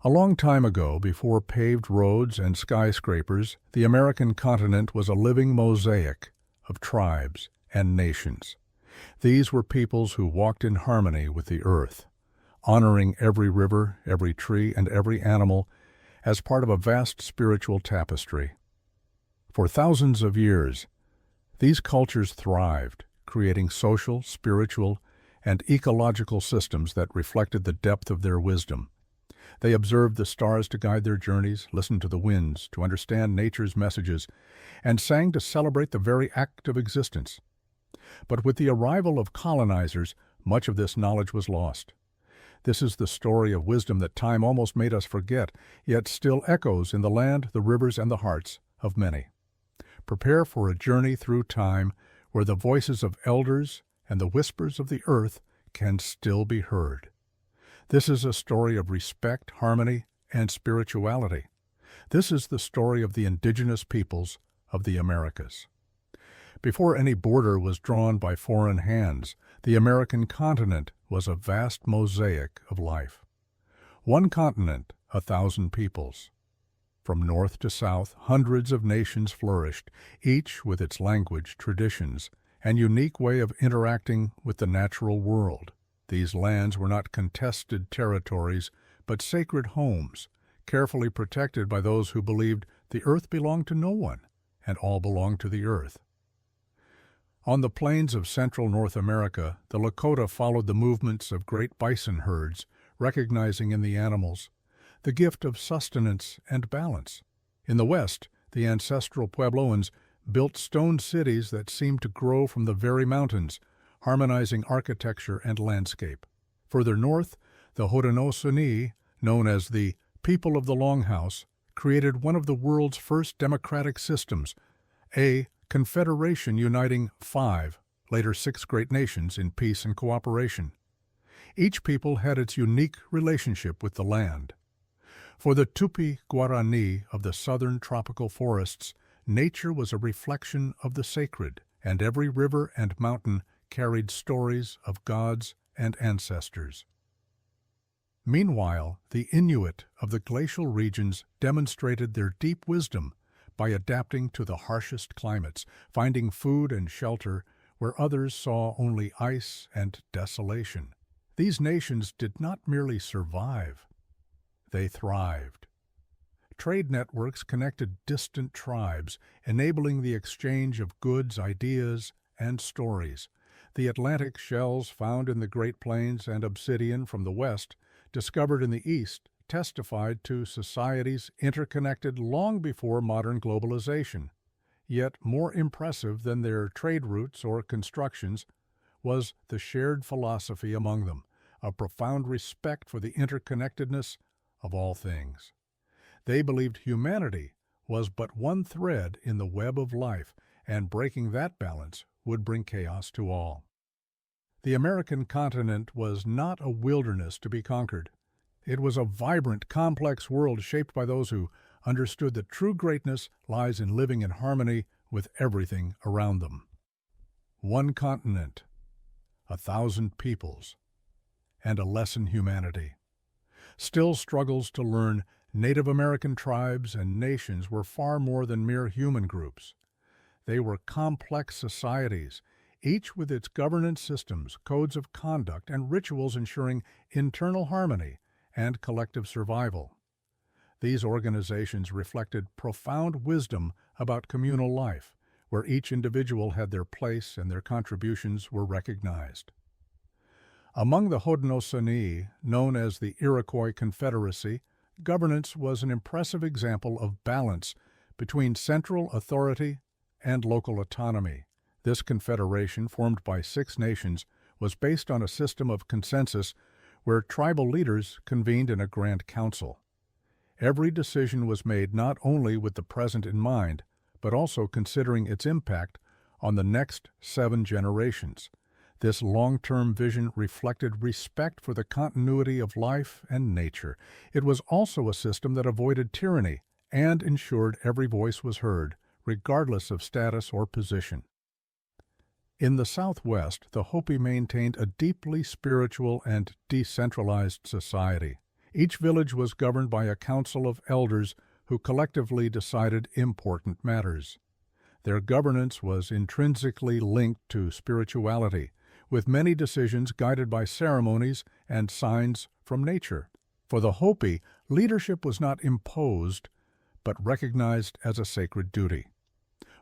A long time ago, before paved roads and skyscrapers, the American continent was a living mosaic of tribes and nations. These were peoples who walked in harmony with the earth, honoring every river, every tree, and every animal as part of a vast spiritual tapestry. For thousands of years, these cultures thrived, creating social, spiritual, and ecological systems that reflected the depth of their wisdom. They observed the stars to guide their journeys, listened to the winds to understand nature's messages, and sang to celebrate the very act of existence. But with the arrival of colonizers, much of this knowledge was lost. This is the story of wisdom that time almost made us forget, yet still echoes in the land, the rivers, and the hearts of many. Prepare for a journey through time where the voices of elders and the whispers of the earth can still be heard. This is a story of respect, harmony, and spirituality. This is the story of the indigenous peoples of the Americas. Before any border was drawn by foreign hands, the American continent was a vast mosaic of life. One continent, 1,000 peoples. From north to south, hundreds of nations flourished, each with its language, traditions, and unique way of interacting with the natural world. These lands were not contested territories, but sacred homes, carefully protected by those who believed the earth belonged to no one, and all belonged to the earth. On the plains of central North America, the Lakota followed the movements of great bison herds, recognizing in the animals the gift of sustenance and balance. In the west, the ancestral Puebloans built stone cities that seemed to grow from the very mountains, harmonizing architecture and landscape. Further north, the Haudenosaunee, known as the People of the Longhouse, created one of the world's first democratic systems, a confederation uniting 5, later 6 great nations in peace and cooperation. Each people had its unique relationship with the land. For the Tupi-Guarani of the southern tropical forests, nature was a reflection of the sacred, and every river and mountain carried stories of gods and ancestors. Meanwhile, the Inuit of the glacial regions demonstrated their deep wisdom by adapting to the harshest climates, finding food and shelter where others saw only ice and desolation. These nations did not merely survive, they thrived. Trade networks connected distant tribes, enabling the exchange of goods, ideas, and stories. The Atlantic shells found in the Great Plains and obsidian from the west, discovered in the east, testified to societies interconnected long before modern globalization. Yet more impressive than their trade routes or constructions was the shared philosophy among them, a profound respect for the interconnectedness of all things. They believed humanity was but one thread in the web of life, and breaking that balance would bring chaos to all. The American continent was not a wilderness to be conquered. It was a vibrant, complex world shaped by those who understood that true greatness lies in living in harmony with everything around them. One continent, 1,000 peoples, and a less in humanity. Still struggles to learn Native American tribes and nations were far more than mere human groups. They were complex societies, each with its governance systems, codes of conduct, and rituals ensuring internal harmony and collective survival. These organizations reflected profound wisdom about communal life, where each individual had their place and their contributions were recognized. Among the Haudenosaunee, known as the Iroquois Confederacy, governance was an impressive example of balance between central authority and local autonomy. This confederation, formed by 6 nations, was based on a system of consensus where tribal leaders convened in a grand council. Every decision was made not only with the present in mind, but also considering its impact on the next 7 generations. This long-term vision reflected respect for the continuity of life and nature. It was also a system that avoided tyranny and ensured every voice was heard, regardless of status or position. In the Southwest, the Hopi maintained a deeply spiritual and decentralized society. Each village was governed by a council of elders who collectively decided important matters. Their governance was intrinsically linked to spirituality, with many decisions guided by ceremonies and signs from nature. For the Hopi, leadership was not imposed, but recognized as a sacred duty.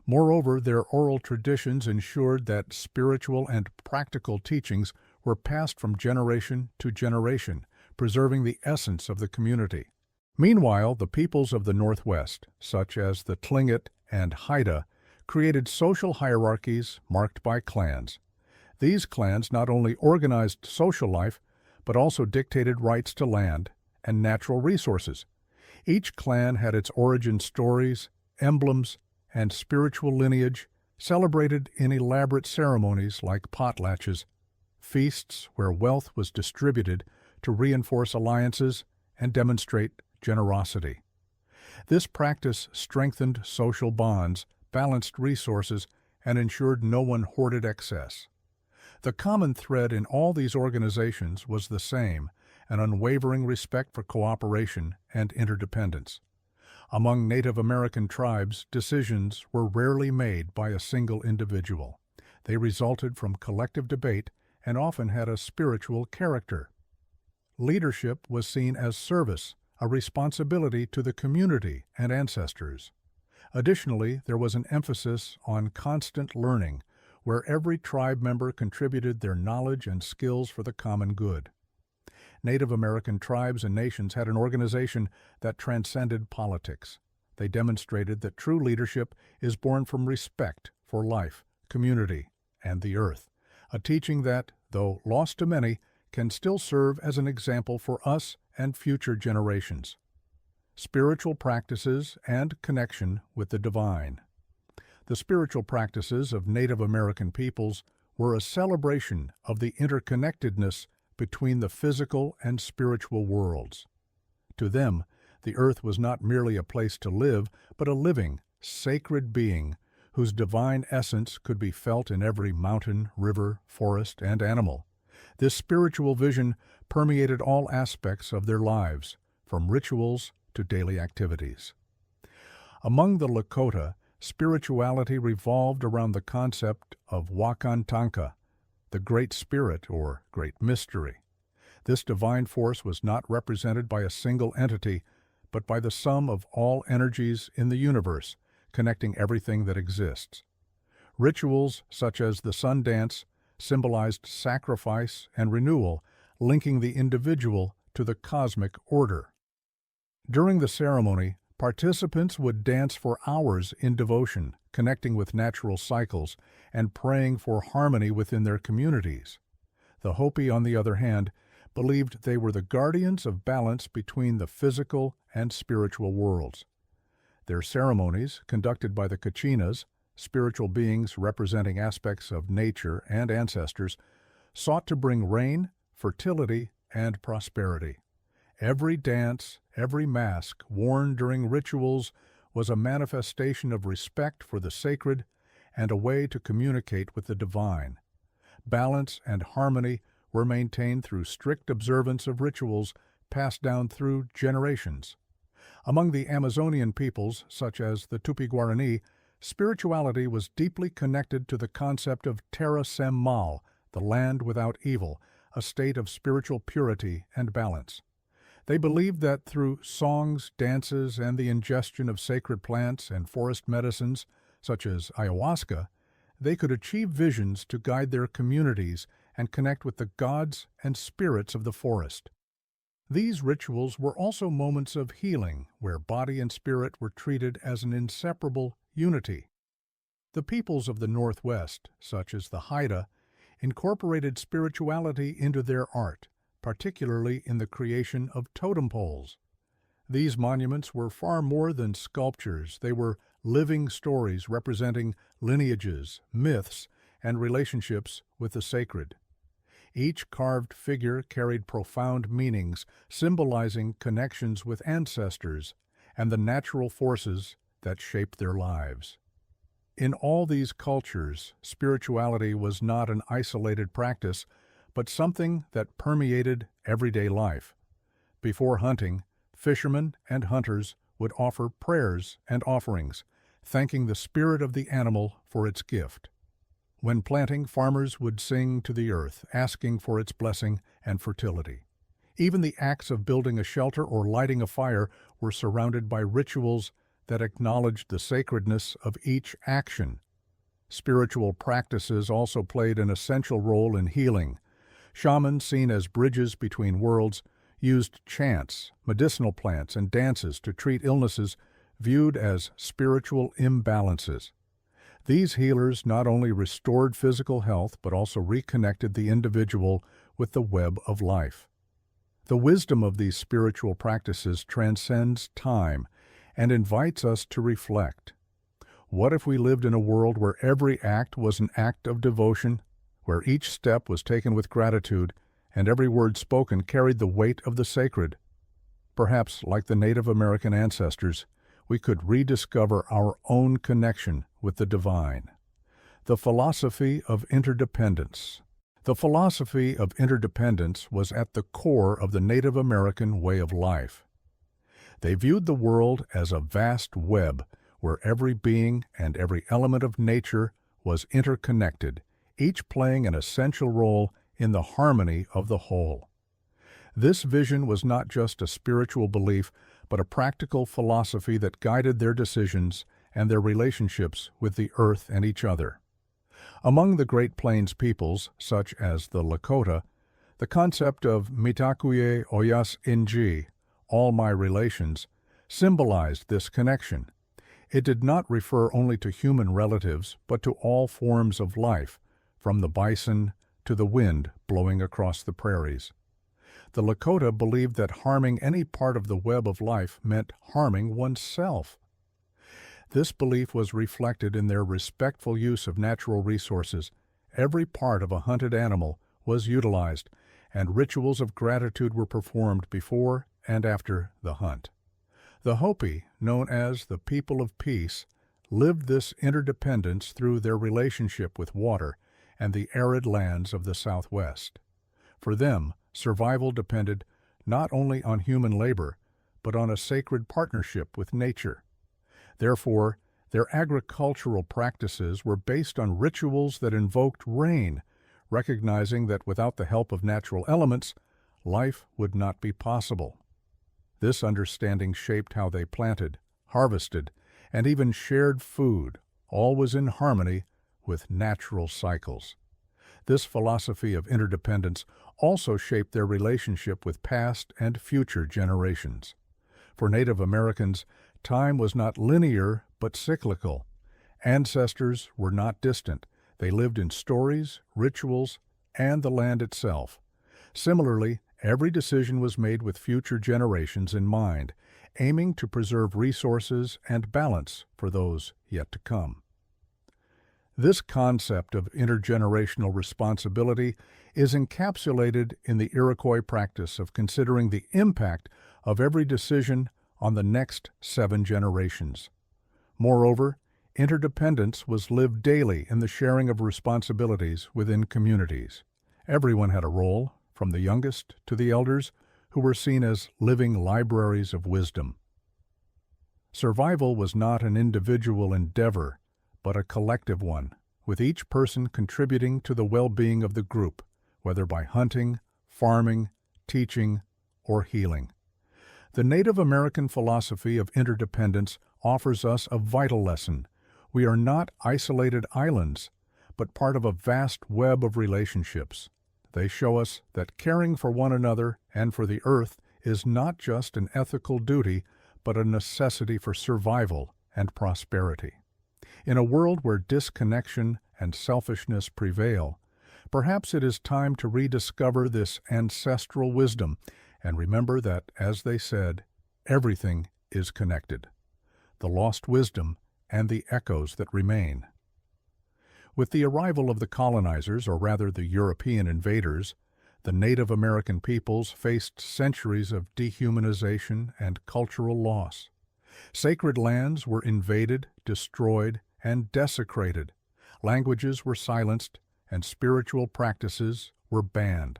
Moreover, their oral traditions ensured that spiritual and practical teachings were passed from generation to generation, preserving the essence of the community. Meanwhile, the peoples of the Northwest, such as the Tlingit and Haida, created social hierarchies marked by clans. These clans not only organized social life, but also dictated rights to land and natural resources. Each clan had its origin stories, emblems, and spiritual lineage celebrated in elaborate ceremonies like potlatches, feasts where wealth was distributed to reinforce alliances and demonstrate generosity. This practice strengthened social bonds, balanced resources, and ensured no one hoarded excess. The common thread in all these organizations was the same, an unwavering respect for cooperation and interdependence. Among Native American tribes, decisions were rarely made by a single individual. They resulted from collective debate and often had a spiritual character. Leadership was seen as service, a responsibility to the community and ancestors. Additionally, there was an emphasis on constant learning, where every tribe member contributed their knowledge and skills for the common good. Native American tribes and nations had an organization that transcended politics. They demonstrated that true leadership is born from respect for life, community, and the earth, a teaching that, though lost to many, can still serve as an example for us and future generations. Spiritual practices and connection with the divine. The spiritual practices of Native American peoples were a celebration of the interconnectedness between the physical and spiritual worlds. To them, the earth was not merely a place to live, but a living, sacred being whose divine essence could be felt in every mountain, river, forest, and animal. This spiritual vision permeated all aspects of their lives, from rituals to daily activities. Among the Lakota, spirituality revolved around the concept of Wakantanka, the Great Spirit or Great Mystery. This divine force was not represented by a single entity, but by the sum of all energies in the universe, connecting everything that exists. Rituals such as the sun dance symbolized sacrifice and renewal, linking the individual to the cosmic order. During the ceremony, participants would dance for hours in devotion, connecting with natural cycles and praying for harmony within their communities. The Hopi, on the other hand, believed they were the guardians of balance between the physical and spiritual worlds. Their ceremonies, conducted by the Kachinas, spiritual beings representing aspects of nature and ancestors, sought to bring rain, fertility, and prosperity. Every dance, every mask worn during rituals was a manifestation of respect for the sacred and a way to communicate with the divine. Balance and harmony were maintained through strict observance of rituals passed down through generations. Among the Amazonian peoples, such as the Tupi-Guarani, spirituality was deeply connected to the concept of terra sem mal, the land without evil, a state of spiritual purity and balance. They believed that through songs, dances, and the ingestion of sacred plants and forest medicines, such as ayahuasca, they could achieve visions to guide their communities and connect with the gods and spirits of the forest. These rituals were also moments of healing, where body and spirit were treated as an inseparable unity. The peoples of the Northwest, such as the Haida, incorporated spirituality into their art, particularly in the creation of totem poles. These monuments were far more than sculptures. They were living stories representing lineages, myths, and relationships with the sacred. Each carved figure carried profound meanings, symbolizing connections with ancestors and the natural forces that shaped their lives. In all these cultures, spirituality was not an isolated practice, but something that permeated everyday life. Before hunting, fishermen and hunters would offer prayers and offerings, thanking the spirit of the animal for its gift. When planting, farmers would sing to the earth, asking for its blessing and fertility. Even the acts of building a shelter or lighting a fire were surrounded by rituals that acknowledged the sacredness of each action. Spiritual practices also played an essential role in healing. Shamans, seen as bridges between worlds, used chants, medicinal plants, and dances to treat illnesses viewed as spiritual imbalances. These healers not only restored physical health but also reconnected the individual with the web of life. The wisdom of these spiritual practices transcends time and invites us to reflect. What if we lived in a world where every act was an act of devotion, where each step was taken with gratitude, and every word spoken carried the weight of the sacred? Perhaps, like the Native American ancestors, we could rediscover our own connection with the divine. The philosophy of interdependence. The philosophy of interdependence was at the core of the Native American way of life. They viewed the world as a vast web where every being and every element of nature was interconnected, each playing an essential role in the harmony of the whole. This vision was not just a spiritual belief, but a practical philosophy that guided their decisions and their relationships with the earth and each other. Among the Great Plains peoples, such as the Lakota, the concept of mitakuye oyas inji, all my relations, symbolized this connection. It did not refer only to human relatives, but to all forms of life, from the bison to the wind blowing across the prairies. The Lakota believed that harming any part of the web of life meant harming oneself. This belief was reflected in their respectful use of natural resources. Every part of a hunted animal was utilized, and rituals of gratitude were performed before and after the hunt. The Hopi, known as the People of Peace, lived this interdependence through their relationship with water and the arid lands of the Southwest. For them, survival depended not only on human labor, but on a sacred partnership with nature. Therefore, their agricultural practices were based on rituals that invoked rain, recognizing that without the help of natural elements, life would not be possible. This understanding shaped how they planted, harvested, and even shared food, always in harmony with natural cycles. This philosophy of interdependence also shaped their relationship with past and future generations. For Native Americans, time was not linear but cyclical. Ancestors were not distant. They lived in stories, rituals, and the land itself. Similarly, every decision was made with future generations in mind, aiming to preserve resources and balance for those yet to come. This concept of intergenerational responsibility is encapsulated in the Iroquois practice of considering the impact of every decision on the next 7 generations. Moreover, interdependence was lived daily in the sharing of responsibilities within communities. Everyone had a role, from the youngest to the elders, who were seen as living libraries of wisdom. Survival was not an individual endeavor, but a collective one, with each person contributing to the well-being of the group, whether by hunting, farming, teaching, or healing. The Native American philosophy of interdependence offers us a vital lesson. We are not isolated islands, but part of a vast web of relationships. They show us that caring for one another and for the earth is not just an ethical duty, but a necessity for survival and prosperity. In a world where disconnection and selfishness prevail, perhaps it is time to rediscover this ancestral wisdom and remember that, as they said, everything is connected. The lost wisdom and the echoes that remain. With the arrival of the colonizers, or rather the European invaders, the Native American peoples faced centuries of dehumanization and cultural loss. Sacred lands were invaded, destroyed, and desecrated. Languages were silenced, and spiritual practices were banned.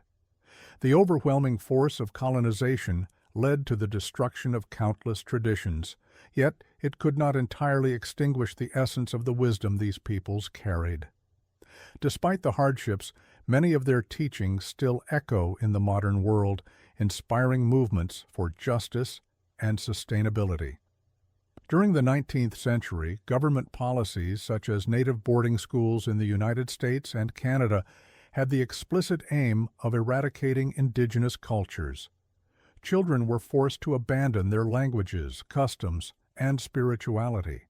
The overwhelming force of colonization led to the destruction of countless traditions, yet it could not entirely extinguish the essence of the wisdom these peoples carried. Despite the hardships, many of their teachings still echo in the modern world, inspiring movements for justice and sustainability. During the 19th century, government policies such as native boarding schools in the United States and Canada had the explicit aim of eradicating indigenous cultures. Children were forced to abandon their languages, customs, and spirituality.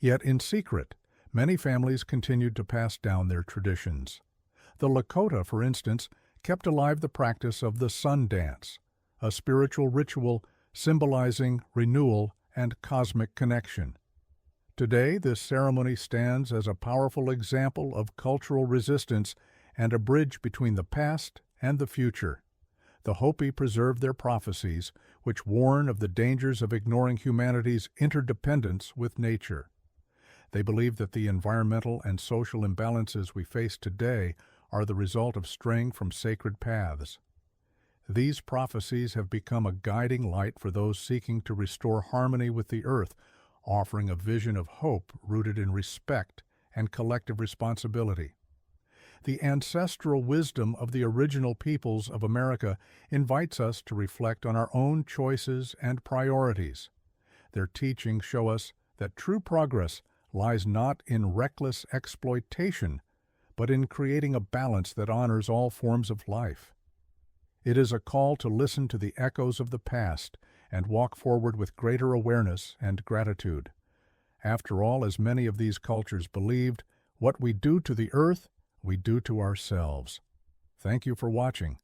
Yet in secret, many families continued to pass down their traditions. The Lakota, for instance, kept alive the practice of the sun dance, a spiritual ritual symbolizing renewal and cosmic connection. Today, this ceremony stands as a powerful example of cultural resistance and a bridge between the past and the future. The Hopi preserve their prophecies, which warn of the dangers of ignoring humanity's interdependence with nature. They believe that the environmental and social imbalances we face today are the result of straying from sacred paths. These prophecies have become a guiding light for those seeking to restore harmony with the earth, offering a vision of hope rooted in respect and collective responsibility. The ancestral wisdom of the original peoples of America invites us to reflect on our own choices and priorities. Their teachings show us that true progress lies not in reckless exploitation, but in creating a balance that honors all forms of life. It is a call to listen to the echoes of the past and walk forward with greater awareness and gratitude. After all, as many of these cultures believed, what we do to the earth, we do to ourselves. Thank you for watching.